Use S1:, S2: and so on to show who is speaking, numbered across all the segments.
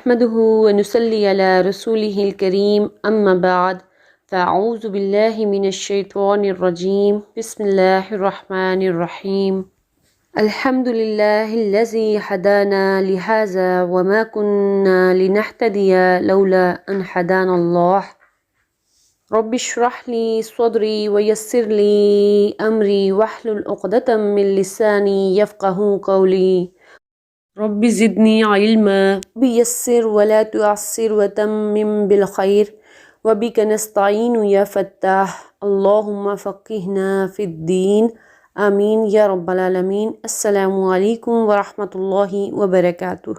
S1: نحمده ونصلي على رسوله الكريم أما بعد فأعوذ بالله من الشيطان الرجيم بسم الله الرحمن الرحيم الحمد لله الذي هدانا لهذا وما كنا لنهتدي لولا أن هدانا الله رب اشرح لي صدري ويسر لي أمري واحلل عقدة من لساني يفقهوا قولي رب زدني علما بيسر ولا تعسر وتمم بالخير وبك نستعين يا فتاح اللهم فقهنا في الدين آمین یا رب العالمین۔ السلام علیکم ورحمۃ اللہ وبرکاتہ۔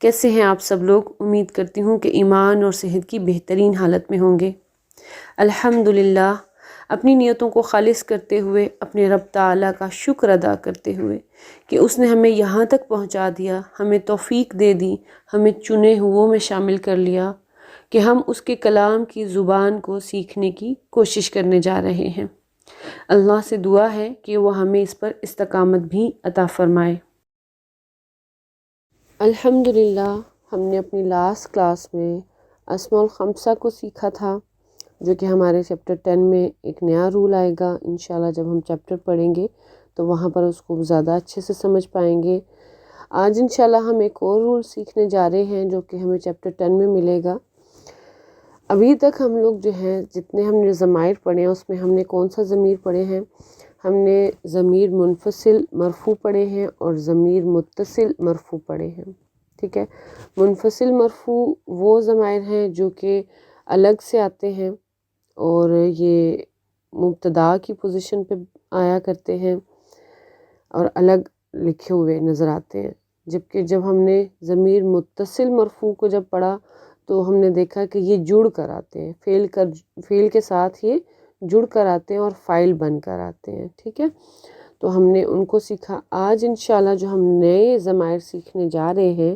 S1: کیسے ہیں آپ سب لوگ؟ امید کرتی ہوں کہ ایمان اور صحت کی بہترین حالت میں ہوں گے۔ الحمدللہ، اپنی نیتوں کو خالص کرتے ہوئے، اپنے رب تعالیٰ کا شکر ادا کرتے ہوئے کہ اس نے ہمیں یہاں تک پہنچا دیا، ہمیں توفیق دے دی، ہمیں چنے ہوئوں میں شامل کر لیا کہ ہم اس کے کلام کی زبان کو سیکھنے کی کوشش کرنے جا رہے ہیں۔ اللہ سے دعا ہے کہ وہ ہمیں اس پر استقامت بھی عطا فرمائے۔ الحمدللہ، ہم نے اپنی لاسٹ کلاس میں اسماء الخمسہ کو سیکھا تھا، جو کہ ہمارے چیپٹر 10 میں ایک نیا رول آئے گا۔ انشاءاللہ جب ہم چیپٹر پڑھیں گے تو وہاں پر اس کو زیادہ اچھے سے سمجھ پائیں گے۔ آج انشاءاللہ ہم ایک اور رول سیکھنے جا رہے ہیں جو کہ ہمیں چیپٹر 10 میں ملے گا۔ ابھی تک ہم لوگ جو ہیں جتنے ہم نے ضمائر پڑھے ہیں اس میں ہم نے کون سا ضمیر پڑھے ہیں؟ ہم نے ضمیر منفصل مرفوع پڑھے ہیں اور ضمیر متصل مرفوع پڑھے ہیں، ٹھیک ہے۔ منفصل مرفوع وہ ضمائر ہیں جو کہ الگ سے آتے ہیں اور یہ مبتدا کی پوزیشن پہ آیا کرتے ہیں اور الگ لکھے ہوئے نظر آتے ہیں، جبکہ جب ہم نے ضمیر متصل مرفوع کو جب پڑھا تو ہم نے دیکھا کہ یہ جڑ کر آتے ہیں، فعل کے ساتھ یہ جڑ کر آتے ہیں اور فاعل بن کر آتے ہیں، ٹھیک ہے۔ تو ہم نے ان کو سیکھا۔ آج انشاءاللہ جو ہم نئے ضمائر سیکھنے جا رہے ہیں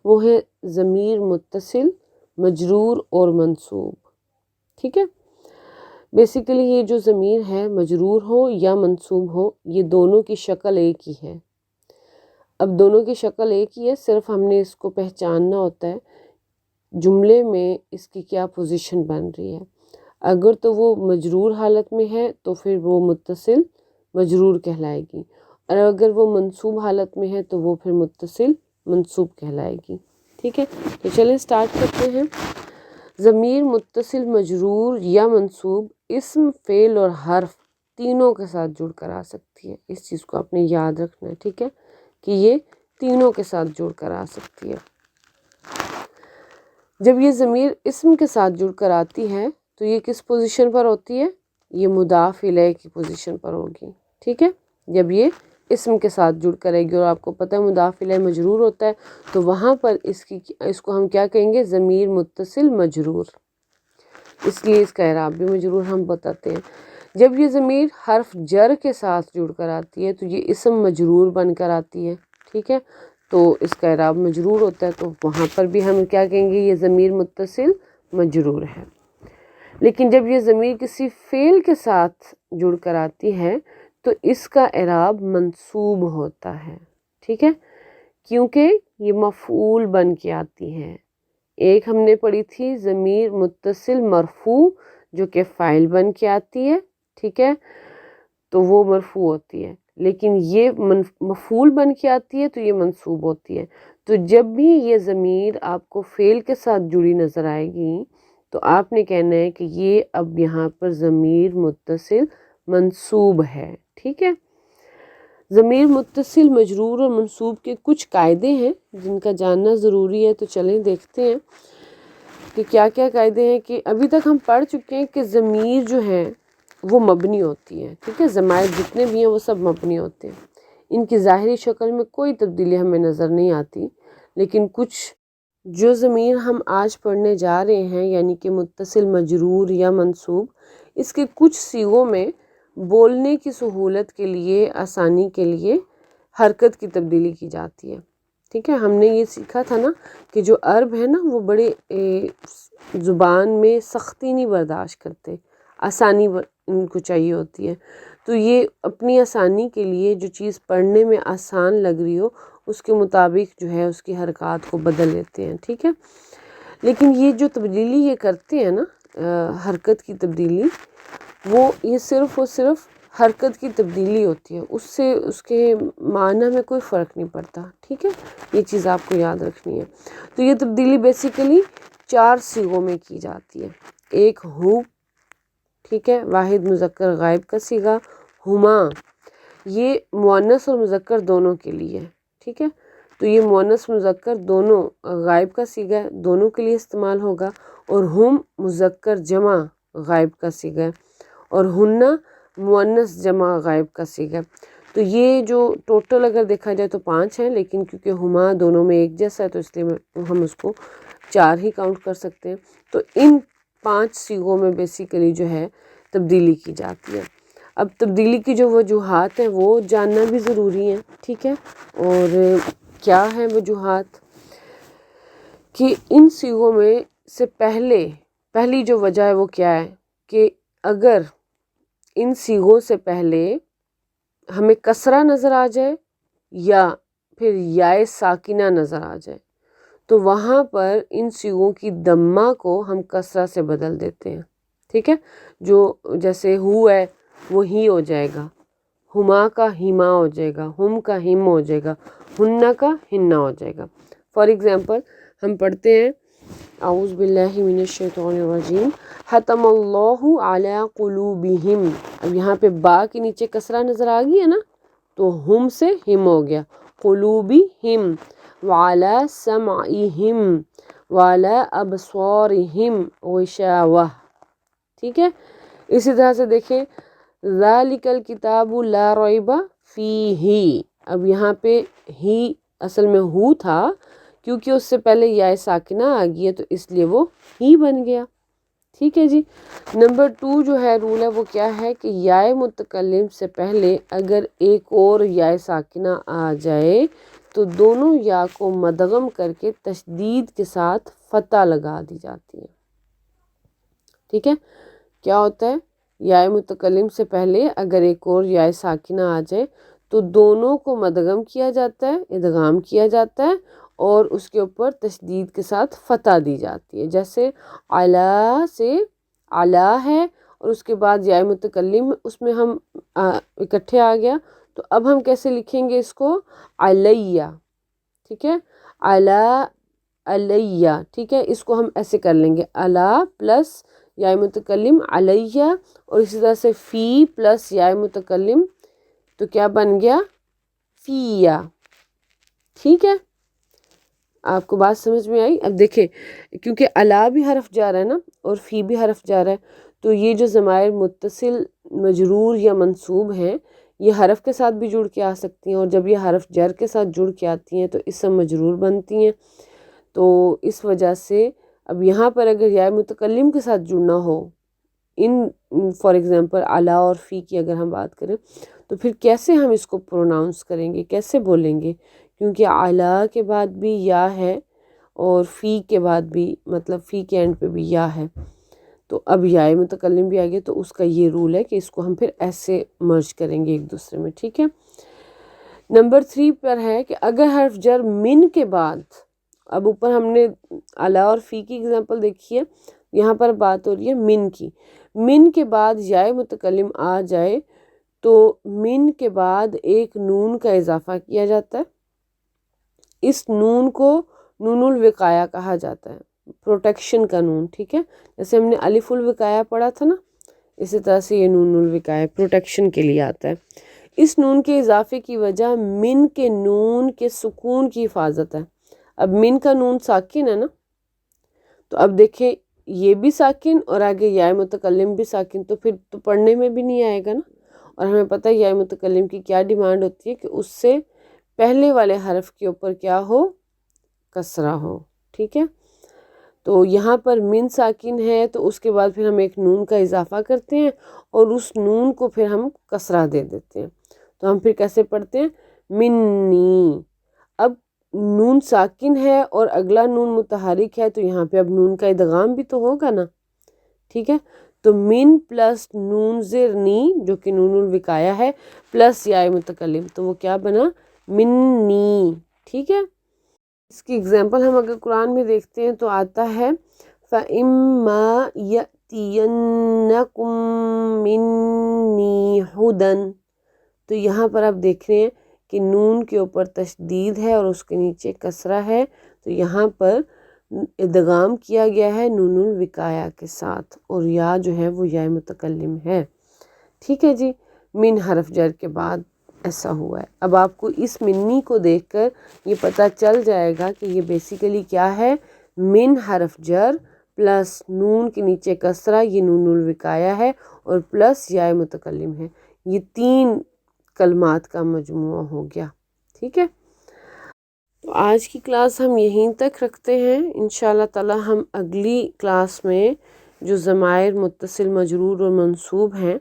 S1: وہ ہے ضمیر متصل مجرور اور منصوب، ٹھیک ہے۔ بیسیکلی یہ جو ضمیر ہے مجرور ہو یا منصوب ہو، یہ دونوں کی شکل ایک ہی ہے۔ اب دونوں کی شکل ایک ہی ہے، صرف ہم نے اس کو پہچاننا ہوتا ہے جملے میں اس کی کیا پوزیشن بن رہی ہے۔ اگر تو وہ مجرور حالت میں ہے تو پھر وہ متصل مجرور کہلائے گی، اور اگر وہ منصوب حالت میں ہے تو وہ پھر متصل منصوب کہلائے گی، ٹھیک ہے۔ تو چلیں سٹارٹ کرتے ہیں۔ ضمیر متصل مجرور یا منصوب اسم، فعل اور حرف تینوں کے ساتھ جڑ کر آ سکتی ہے۔ اس چیز کو آپ نے یاد رکھنا ہے، ٹھیک ہے، کہ یہ تینوں کے ساتھ جڑ کر آ سکتی ہے۔ جب یہ ضمیر اسم کے ساتھ جڑ کر آتی ہے تو یہ کس پوزیشن پر ہوتی ہے؟ یہ مضاف الیہ کی پوزیشن پر ہوگی، ٹھیک ہے۔ جب یہ اسم کے ساتھ جڑ کرے گی، اور آپ کو پتہ ہے مضاف الیہ مجرور ہوتا ہے، تو وہاں پر اس کو ہم کیا کہیں گے؟ ضمیر متصل مجرور، اس لیے اس کا اعراب بھی مجرور ہم بتاتے ہیں۔ جب یہ ضمیر حرف جر کے ساتھ جڑ کر آتی ہے تو یہ اسم مجرور بن کر آتی ہے، ٹھیک ہے، تو اس کا اعراب مجرور ہوتا ہے، تو وہاں پر بھی ہم کیا کہیں گے؟ یہ ضمیر متصل مجرور ہے۔ لیکن جب یہ ضمیر کسی فعل کے ساتھ جڑ کر آتی ہے تو اس کا اعراب منصوب ہوتا ہے، ٹھیک ہے، کیونکہ یہ مفعول بن کے آتی ہے۔ ایک ہم نے پڑھی تھی ضمیر متصل مرفوع جو کہ فاعل بن کے آتی ہے، ٹھیک ہے، تو وہ مرفوع ہوتی ہے، لیکن یہ مفعول بن کے آتی ہے تو یہ منصوب ہوتی ہے۔ تو جب بھی یہ ضمیر آپ کو فعل کے ساتھ جڑی نظر آئے گی تو آپ نے کہنا ہے کہ یہ اب یہاں پر ضمیر متصل منصوب ہے، ٹھیک ہے۔ ضمیر متصل مجرور اور منصوب کے کچھ قاعدے ہیں جن کا جاننا ضروری ہے، تو چلیں دیکھتے ہیں کہ کیا کیا قاعدے ہیں۔ کہ ابھی تک ہم پڑھ چکے ہیں کہ ضمیر جو ہے وہ مبنی ہوتی ہے، ٹھیک ہے، ضمائر جتنے بھی ہیں وہ سب مبنی ہوتے ہیں، ان کی ظاہری شکل میں کوئی تبدیلی ہمیں نظر نہیں آتی، لیکن کچھ جو ضمیر ہم آج پڑھنے جا رہے ہیں یعنی کہ متصل مجرور یا منصوب، اس کے کچھ صیغوں میں بولنے کی سہولت کے لیے، آسانی کے لیے حرکت کی تبدیلی کی جاتی ہے، ٹھیک ہے۔ ہم نے یہ سیکھا تھا نا کہ جو عرب ہے نا وہ بڑے زبان میں سختی نہیں برداشت کرتے، آسانی ان کو چاہیے ہوتی ہے، تو یہ اپنی آسانی کے لیے جو چیز پڑھنے میں آسان لگ رہی ہو اس کے مطابق جو ہے اس کی حرکات کو بدل لیتے ہیں، ٹھیک ہے۔ لیکن یہ جو تبدیلی یہ کرتے ہیں نا، حرکت کی تبدیلی، وہ یہ صرف اور صرف حرکت کی تبدیلی ہوتی ہے، اس سے اس کے معنی میں کوئی فرق نہیں پڑتا، ٹھیک ہے۔ یہ چیز آپ کو یاد رکھنی ہے۔ تو یہ تبدیلی بیسیکلی 4 صیغوں میں کی جاتی ہے۔ ایک ہو، ٹھیک ہے، واحد مذکر غائب کا صیغہ۔ ہما، یہ مؤنث اور مذکر دونوں کے لیے ہے، ٹھیک ہے۔ تو یہ مؤنث مذکر دونوں غائب کا صیغہ ہے، دونوں کے لیے استعمال ہوگا۔ اور ہم مذکر جمع غائب کا صیغہ ہے، اور ہنہ مؤنث جمع غائب کا صیغہ ہے۔ تو یہ جو ٹوٹل اگر دیکھا جائے تو 5 ہیں، لیکن کیونکہ ہما دونوں میں ایک جیسا ہے تو اس لیے ہم اس کو 4 ہی کاؤنٹ کر سکتے ہیں۔ تو ان 5 صیغوں میں بیسیکلی جو ہے تبدیلی کی جاتی ہے۔ اب تبدیلی کی جو وجوہات ہیں وہ جاننا بھی ضروری ہے، ٹھیک ہے۔ اور کیا ہیں وجوہات؟ کہ ان صیغوں میں سے پہلی جو وجہ ہے وہ کیا ہے کہ اگر ان صیغوں سے پہلے ہمیں کسرہ نظر آ جائے یا پھر یائے ساکنہ نظر آ جائے تو وہاں پر ان صیغوں کی دمہ کو ہم کسرہ سے بدل دیتے ہیں، ٹھیک ہے۔ جو جیسے ہو ہے وہ ہی ہو جائے گا، ہما کا ہیما ہو جائے گا، ہم کا ہم ہو جائے گا، ہنہ کا ہنہ ہو جائے گا۔ فار ایگزامپل ہم پڑھتے ہیں اعوذ باللہ من الشیطان الرجیم، ختم اللہ علی قلوبہم۔ اب یہاں پہ با کے نیچے کسرہ نظر آ گئی ہے نا، تو ہم سے ہم ہو گیا، قلوبہم، وعلی سمعہم، وعلی ابصارہم غشاوہ، ٹھیک ہے۔ اسی طرح سے دیکھیں ذالک الکتاب لا ریب فیہ، اب یہاں پہ ہی اصل میں ہو تھا، کیونکہ اس سے پہلے یا ساکنہ آ گئی ہے تو اس لیے وہ ہی بن گیا، ٹھیک ہے جی۔ نمبر 2 جو ہے رول ہے وہ کیا ہے کہ یا متکلم سے پہلے اگر ایک اور یا ساکنہ آ جائے تو دونوں یا کو مدغم کر کے تشدید کے ساتھ فتح لگا دی جاتی ہے، ٹھیک ہے۔ کیا ہوتا ہے؟ یا متکلم سے پہلے اگر ایک اور یا ساکنہ آ جائے تو دونوں کو مدغم کیا جاتا ہے، ادغام کیا جاتا ہے، اور اس کے اوپر تشدید کے ساتھ فتح دی جاتی ہے۔ جیسے علا سے علا ہے اور اس کے بعد یا متکلم اس میں ہم اکٹھے آ گیا، تو اب ہم کیسے لکھیں گے اس کو؟ علیہ، ٹھیک ہے، علا علیہ، ٹھیک ہے۔ اس کو ہم ایسے کر لیں گے، علا پلس یا متکلم علیہ، اور اسی طرح سے فی پلس یا متکلم، تو کیا بن گیا؟ فیہ، ٹھیک ہے۔ آپ کو بات سمجھ میں آئی؟ اب دیکھیں کیونکہ علا بھی حرف جار ہے نا اور فی بھی حرف جار ہے، تو یہ جو ضمائر متصل مجرور یا منصوب ہیں یہ حرف کے ساتھ بھی جڑ کے آ سکتی ہیں، اور جب یہ حرف جر کے ساتھ جڑ کے آتی ہیں تو اسم مجرور بنتی ہیں۔ تو اس وجہ سے اب یہاں پر اگر یا متکلم کے ساتھ جڑنا ہو، ان فار ایگزامپل علا اور فی کی اگر ہم بات کریں تو پھر کیسے ہم اس کو پروناؤنس کریں گے، کیسے بولیں گے؟ کیونکہ علا کے بعد بھی یا ہے اور فی کے بعد بھی، مطلب فی کے اینڈ پہ بھی یا ہے، تو اب یا متکلم بھی آ گیا، تو اس کا یہ رول ہے کہ اس کو ہم پھر ایسے مرج کریں گے ایک دوسرے میں، ٹھیک ہے۔ نمبر 3 پر ہے کہ اگر حرف جر من کے بعد، اب اوپر ہم نے علا اور فی کی اگزامپل دیکھی ہے، یہاں پر بات ہو رہی ہے من کی، من کے بعد یا متکلم آ جائے تو من کے بعد ایک نون کا اضافہ کیا جاتا ہے، اس نون کو نون الوقایہ کہا جاتا ہے، پروٹیکشن کا نون، ٹھیک ہے۔ جیسے ہم نے الف الوقایہ پڑھا تھا نا، اسی طرح سے یہ نون الوقایہ پروٹیکشن کے لیے آتا ہے۔ اس نون کے اضافے کی وجہ من کے نون کے سکون کی حفاظت ہے۔ اب من کا نون ساکن ہے نا، تو اب دیکھیں یہ بھی ساکن اور آگے یا متکلم بھی ساکن، تو پھر تو پڑھنے میں بھی نہیں آئے گا نا، اور ہمیں پتہ ہے یا متکلم کی کیا ڈیمانڈ ہوتی ہے کہ اس سے پہلے والے حرف کے اوپر کیا ہو؟ کسرہ ہو، ٹھیک ہے۔ تو یہاں پر من ساکن ہے تو اس کے بعد پھر ہم ایک نون کا اضافہ کرتے ہیں اور اس نون کو پھر ہم کسرہ دے دیتے ہیں، تو ہم پھر کیسے پڑھتے ہیں؟ منی۔ اب نون ساکن ہے اور اگلا نون متحرک ہے، تو یہاں پہ اب نون کا ادغام بھی تو ہوگا نا، ٹھیک ہے۔ تو من پلس نون زیر نی جو کہ نون الوقایہ ہے پلس یا متکلم، تو وہ کیا بنا؟ منی، ٹھیک ہے. اس کی اگزامپل ہم اگر قرآن میں دیکھتے ہیں تو آتا ہے فَإِمَّا يَأْتِيَنَّكُم مِّنِّي هُدًى. تو یہاں پر آپ دیکھ رہے ہیں کہ نون کے اوپر تشدید ہے اور اس کے نیچے کسرہ ہے، تو یہاں پر ادغام کیا گیا ہے نون الوقایا کے ساتھ، اور یا جو ہے وہ یا متکلم ہے. ٹھیک ہے جی. من حرف جر کے بعد ایسا ہوا ہے. اب آپ کو اس منی کو دیکھ کر یہ پتہ چل جائے گا کہ یہ بیسیکلی کیا ہے، من حرف جر پلس نون کے نیچے کسرہ، یہ نون الوقایا ہے، اور پلس یا متکلم ہے. یہ 3 کلمات کا مجموعہ ہو گیا. ٹھیک ہے. تو آج کی کلاس ہم یہیں تک رکھتے ہیں. انشاءاللہ تعالی ہم اگلی کلاس میں جو ضمائر متصل مجرور اور منصوب ہیں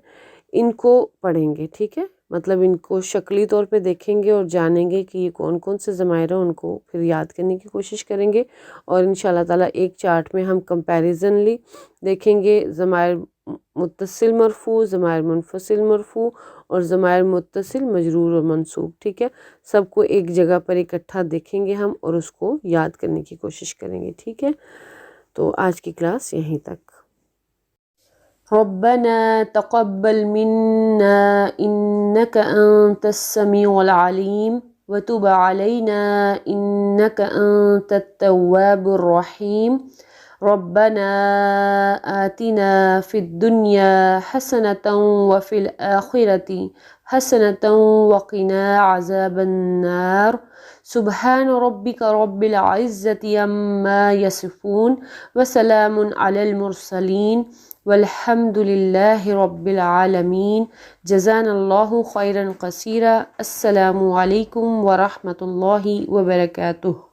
S1: ان کو پڑھیں گے. ٹھیک ہے. مطلب ان کو شکلی طور پہ دیکھیں گے اور جانیں گے کہ یہ کون کون سے ضمائر ہیں، ان کو پھر یاد کرنے کی کوشش کریں گے. اور انشاءاللہ تعالی ایک چارٹ میں ہم کمپیریزنلی دیکھیں گے ضمائر متصل مرفوع، ضمائر منفصل مرفوع اور ضمائر متصل مجرور اور منصوب. ٹھیک ہے. سب کو ایک جگہ پر اکٹھا دیکھیں گے ہم اور اس کو یاد کرنے کی کوشش کریں گے. ٹھیک ہے. تو آج کی کلاس یہیں تک. ربنا تقبل منا إنك أنت السميع العليم وتب علينا إنك أنت التواب الرحيم. ربنا آتنا في الدنيا حسنة وفي الآخرة حسنة وقنا عذاب النار. سبحان ربك رب العزة عما يصفون وسلام على المرسلين والحمد لله رب العالمين. جزانا الله خيرا كثيرا. السلام عليكم ورحمة الله وبركاته.